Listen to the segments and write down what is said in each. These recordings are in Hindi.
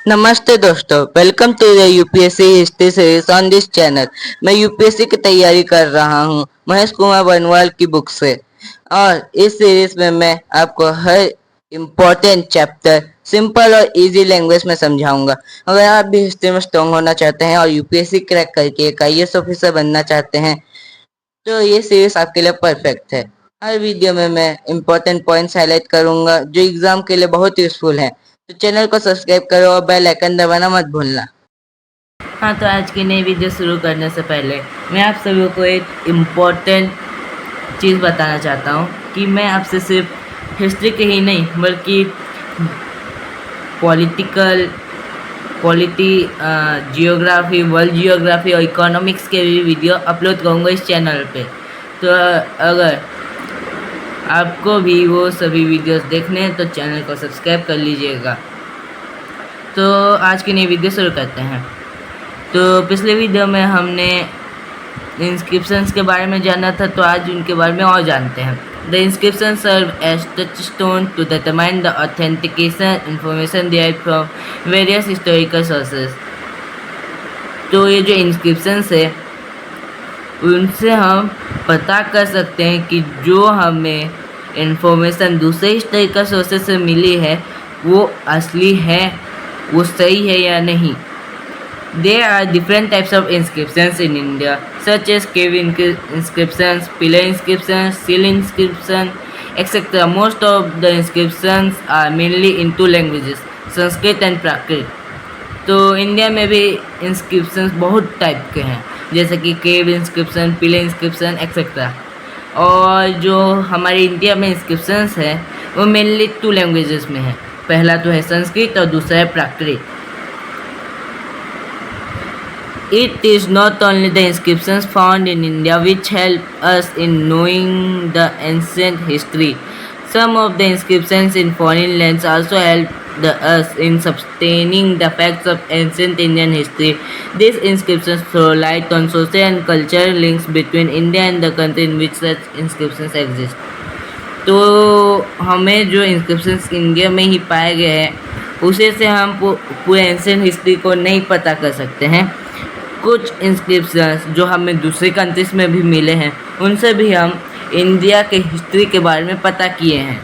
नमस्ते दोस्तों, welcome to the UPSC history series on this channel. मैं यूपीएससी की तैयारी कर रहा हूँ महेश कुमार बनवाल की बुक से। और इस सीरीज में मैं आपको हर इम्पोर्टेंट चैप्टर सिंपल और इजी लैंग्वेज में समझाऊंगा। अगर आप भी हिस्ट्री में स्ट्रॉन्ग होना चाहते हैं और यूपीएससी क्रैक करके एक आईएएस ऑफिसर बनना चाहते हैं तो ये सीरीज आपके लिए परफेक्ट है। हर वीडियो में मैं इंपॉर्टेंट पॉइंट्स हाईलाइट करूंगा जो एग्जाम के लिए बहुत यूजफुल हैं। तो चैनल को सब्सक्राइब करो और बेल आइकन दबाना मत भूलना। हाँ, तो आज की नई वीडियो शुरू करने से पहले मैं आप सभी को एक इम्पॉर्टेंट चीज़ बताना चाहता हूँ कि मैं आपसे सिर्फ हिस्ट्री के ही नहीं बल्कि पॉलिटिकल जियोग्राफी, वर्ल्ड जियोग्राफी और इकोनॉमिक्स के भी वीडियो अपलोड करूँगा इस चैनल पे। तो अगर आपको भी वो सभी वीडियोस देखने हैं तो चैनल को सब्सक्राइब कर लीजिएगा। तो आज की नई वीडियो शुरू करते हैं। तो पिछले वीडियो में हमने इंस्क्रिप्शंस के बारे में जाना था, तो आज उनके बारे में और जानते हैं। The inscription serve as touchstone to determine the authentication information derived from various historical sources. तो ये जो इंस्क्रिप्शंस है उनसे हम पता कर सकते हैं कि जो हमें इंफॉर्मेशन दूसरे हिस्टोरिकल सोर्सेज से मिली है वो असली है, वो सही है या नहीं। There are different types of inscriptions in India, such as cave inscriptions, pillar inscriptions, seal inscription, etc. Most of the inscriptions are mainly in two languages, Sanskrit and Prakrit. तो इंडिया में भी इंस्क्रिप्शंस बहुत टाइप के हैं, जैसे कि केव इंस्क्रिप्शन, पिलर इंस्क्रिप्शन एक्सेट्रा। और जो हमारे इंडिया में इंस्क्रिप्शंस है वो मेनली टू लैंग्वेजेस में है। पहला तो है संस्कृत और दूसरा है प्राकृत। It is not only the inscriptions found in India which help us in knowing the ancient history. Some of the inscriptions in foreign lands also help us in sustaining the facts of ancient Indian history. These inscriptions throw light on social and cultural links between India and the country in which such inscriptions exist. तो हमें जो इंस्क्रिप्शंस इंडिया में ही पाए गए हैं उसे से हम पूरे एंशिएंट हिस्ट्री को नहीं पता कर सकते हैं। कुछ इंस्क्रिप्शंस जो हमें दूसरे कंट्रीज में भी मिले हैं उनसे भी हम इंडिया के हिस्ट्री के बारे में पता किए हैं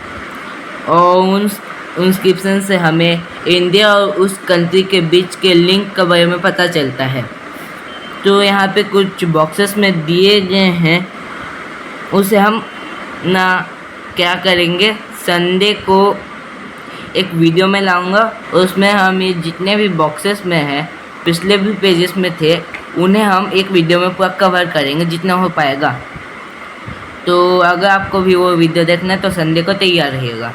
और उन इंस्क्रिप्शन से हमें इंडिया और उस कंट्री के बीच के लिंक के बारे में पता चलता है। तो यहाँ पे कुछ बॉक्सेस में दिए गए हैं, उसे हम ना क्या करेंगे, संडे को एक वीडियो में लाऊंगा, उसमें हम ये जितने भी बॉक्सेस में हैं पिछले भी पेजेस में थे उन्हें हम एक वीडियो में पूरा कवर करेंगे जितना हो पाएगा। तो अगर आपको भी वो वीडियो देखना है तो संडे को तैयार रहिएगा।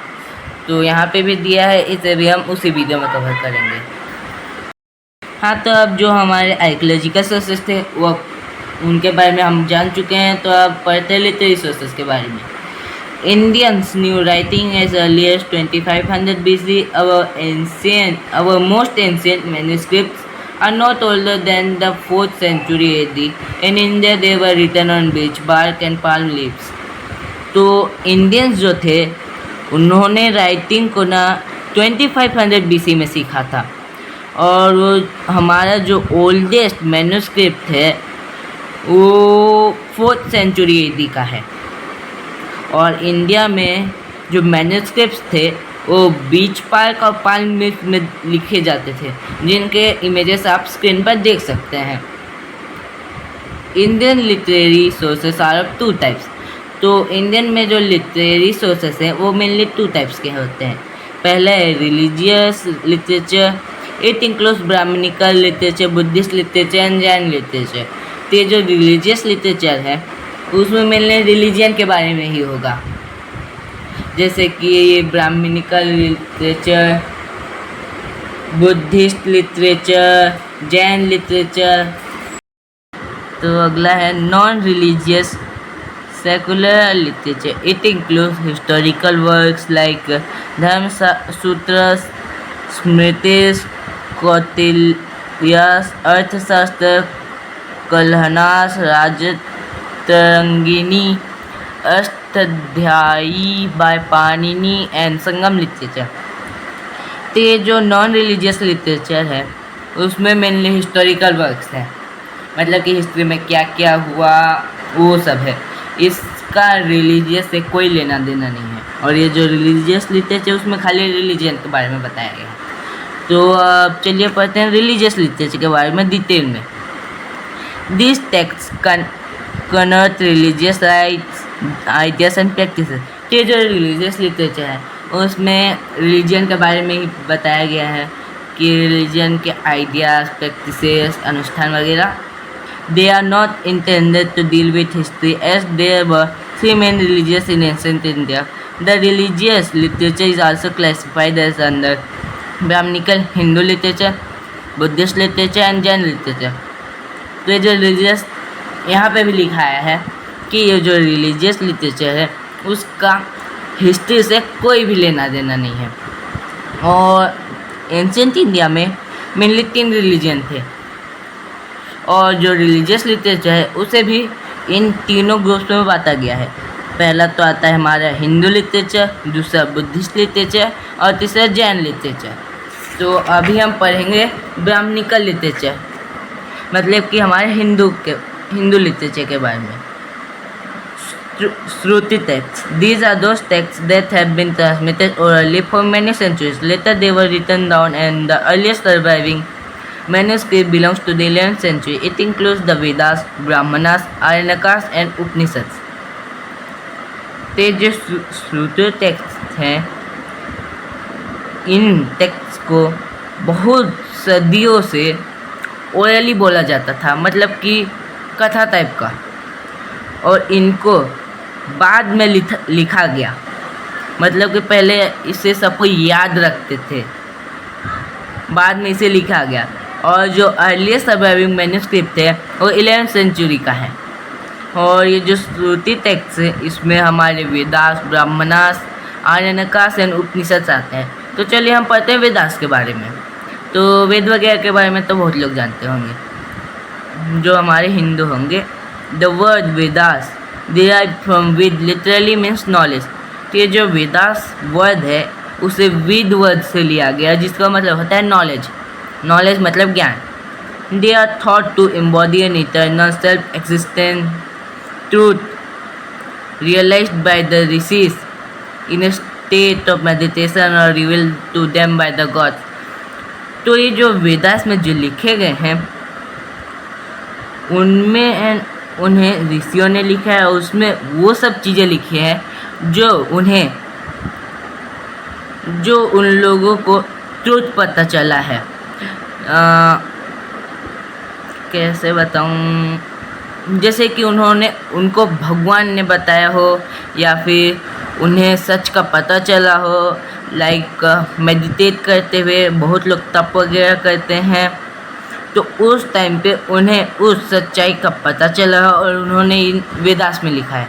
तो यहाँ पे भी दिया है, इसे भी हम उसी वीडियो में कवर करेंगे। हाँ, तो अब जो हमारे आर्कियोलॉजिकल सोर्सेस थे वो उनके बारे में हम जान चुके हैं, तो अब पढ़ते लेते रिसोर्सेज के बारे में। Indians knew writing as early as 2500 BC. Our most ancient manuscripts are not older than the 4th century AD. In India, they were written on beech bark and palm leaves. तो इंडियंस जो थे उन्होंने राइटिंग को ना 2500 BC में सीखा था, और वो हमारा जो ओल्डेस्ट मैन्युस्क्रिप्ट है वो 4th सेंचुरी AD का है। और इंडिया में जो मैन्युस्क्रिप्ट्स थे वो बीच पार्क और पाल्म लीफ में लिखे जाते थे, जिनके इमेजेस आप स्क्रीन पर देख सकते हैं। Indian literary sources are of two types. तो इंडियन में जो लिटरेरी सोर्सेस हैं वो मेनली टू टाइप्स के होते हैं। पहला है religious literature. It includes Brahmanical literature, Buddhist literature and Jain literature. तो ये जो रिलीजियस लिटरेचर है उसमें मेनली रिलीजन के बारे में ही होगा, जैसे कि ये Brahmanical literature, Buddhist literature, Jain literature. तो अगला है non religious secular literature. It includes historical works like Dharma Sutras, Smritis, Kautilya's, Arthashastra, Kalhana's, Tarangini, Ashtadhyayi by Panini and Sangam literature. तो ये जो नॉन रिलीजियस लिटरेचर है उसमें मेनली हिस्टोरिकल वर्क्स हैं, मतलब कि हिस्ट्री में क्या क्या हुआ वो सब है। इसका रिलीजियस से कोई लेना देना नहीं है। और ये जो रिलीजियस लिटरेचर उसमें खाली रिलीजन के बारे में बताया गया है। तो अब चलिए पढ़ते हैं रिलीजियस लिटरेचर के बारे में डिटेल में। This text convert religious rights ideas and practices. ये जो रिलीजियस लिटरेचर है उसमें रिलीजन के बारे में ही बताया गया है कि रिलीजन के आइडियाज, प्रैक्टिसेस, अनुष्ठान वगैरह। They are not intended to deal with history as there were 3 main religions in ancient India. The religious literature is also classified as under Brahminical Hindu literature, Buddhist literature and Jain literature. तो ये जो रिलीजियस यहाँ पे भी लिखाया है कि ये जो रिलीजियस लिटरेचर है उसका हिस्ट्री से कोई भी लेना देना नहीं है। और एंशियंट इंडिया में मेनली 3 रिलीजन थे और जो रिलीजियस लिटरेचर है उसे भी इन तीनों ग्रुप्स में बांटा गया है। पहला तो आता है हमारा हिंदू लिटरेचर, दूसरा बुद्धिस्ट लिटरेचर और तीसरा जैन लिटरेचर। तो अभी हम पढ़ेंगे ब्राह्मणिकल लिटरेचर, मतलब कि हमारे हिंदू लिटरेचर के बारे में। Shruti text, these are those text that have been transmitted orally for many centuries. Later they were written down and the earliest surviving manuscript belongs to the 11th century. It includes the Vedas, Brahmanas, Aranakas and Upanishads. ते जो श्रुति टेक्स्ट हैं इन टेक्स्ट को बहुत सदियों से ओरली बोला जाता था, मतलब कि कथा टाइप का, और इनको बाद में लिखा गया, मतलब कि पहले इसे सबको याद रखते थे, बाद में इसे लिखा गया। और जो अर्लीस्ट सर्वाइविंग मैन्युस्क्रिप्ट है वो 11th सेंचुरी का है। और ये जो श्रुति टेक्स्ट है इसमें हमारे वेदास, ब्राह्मणास, आरण्यकास एंड उपनिषद आते हैं। तो चलिए हम पढ़ते हैं वेदास के बारे में। तो वेद वगैरह के बारे में तो बहुत लोग जानते होंगे जो हमारे हिंदू होंगे। The word Vedas derive from with literally means knowledge. तो ये जो वेदास वर्ड है उसे विद वर्ड से लिया गया, जिसका मतलब होता है नॉलेज। नॉलेज मतलब ज्ञान। They are thought to embody an eternal self existent truth realised by the rishis in a state of meditation और revealed to them by the gods. तो ये जो वेदास में जो लिखे गए हैं उनमें उन्हें ऋषियों ने लिखा है, और उसमें वो सब चीज़ें लिखी हैं जो उन लोगों को ट्रुथ पता चला है। कैसे बताऊँ, जैसे कि उनको भगवान ने बताया हो या फिर उन्हें सच का पता चला हो। लाइक मेडिटेट करते हुए बहुत लोग तप वगैरह करते हैं, तो उस टाइम पे उन्हें उस सच्चाई का पता चला और उन्होंने इन वेदास में लिखा है।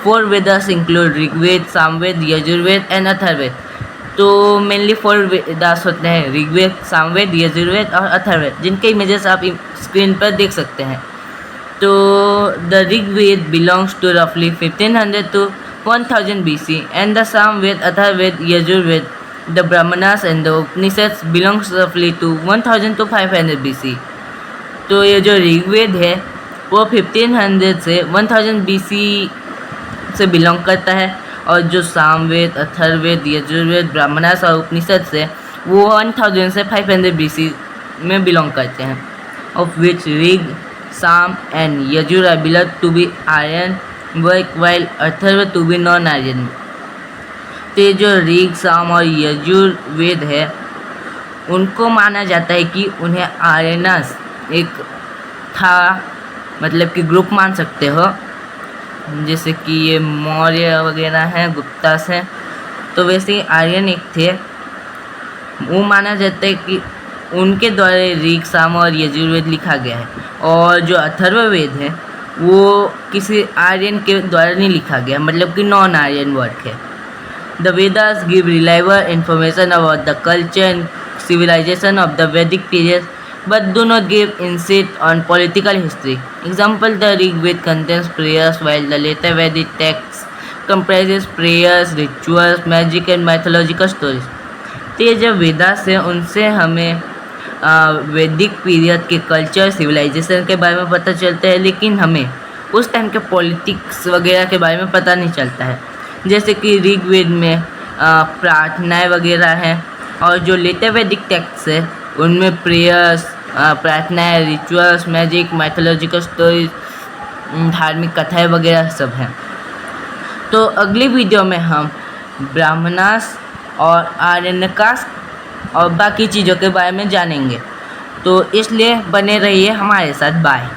4 वेदास इंक्लूड ऋग्वेद, सामवेद, यजुर्वेद एंड अथर्ववेद। तो मेनली 4 वेदास होते हैं, ऋग्वेद, सामवेद, यजुर्वेद और अथर्ववेद, जिनके इमेजेस आप स्क्रीन पर देख सकते हैं। तो द ऋग्वेद बिलोंग्स टू रफली 1500 to 1000 BC and the Samved, Atharved, Yajurved, the Brahmanas and the Upanishads belongs roughly to 1000 to 500 BC. तो ये जो ऋग्वेद है वो 1500 से 1000 BC से बिलोंग करता है, और जो सामवेद, अथर्ववेद, यजुर्वेद, ब्राह्मणास और उपनिषद से वो 1000 से 500 BC में बिलोंग करते हैं। Of which Rig, Sama and Yajur are believed to be Aryan work while Atharva to be non Aryan. तो ये जो ऋग, साम और यजुर्वेद है उनको माना जाता है कि उन्हें आर्यनस एक था, मतलब कि ग्रुप मान सकते हो, जैसे कि ये मौर्य वगैरह हैं, गुप्तास हैं, तो वैसे ही आर्यन एक थे। वो माना जाता है कि उनके द्वारा ऋग, साम और यजुर्वेद लिखा गया है। और जो अथर्ववेद है वो किसी आर्यन के द्वारा नहीं लिखा गया, मतलब कि नॉन आर्यन वर्क है। The Vedas give reliable information about the culture and civilization of the Vedic period, but do not give insight on political history. Example, the Rig Veda contains prayers, while the later Vedic text comprises prayers, rituals, magic and mythological stories. तो ये जो वेदास है उनसे हमें वैदिक पीरियड के कल्चर सिविलाइजेशन के बारे में पता चलता है, लेकिन हमें उस टाइम के पॉलिटिक्स वगैरह के बारे में पता नहीं चलता है। जैसे कि ऋग्वेद में प्रार्थनाएं वगैरह हैं, और जो लेटर वैदिक टेक्स्ट है उनमें प्रेयर्स, प्रार्थनाएं, रिचुअल्स, मैजिक, माइथोलॉजिकल स्टोरीज, धार्मिक कथाएं वगैरह सब हैं। तो अगली वीडियो में हम ब्राह्मणास और आरण्यकास और बाकी चीज़ों के बारे में जानेंगे। तो इसलिए बने रहिए हमारे साथ। बाय।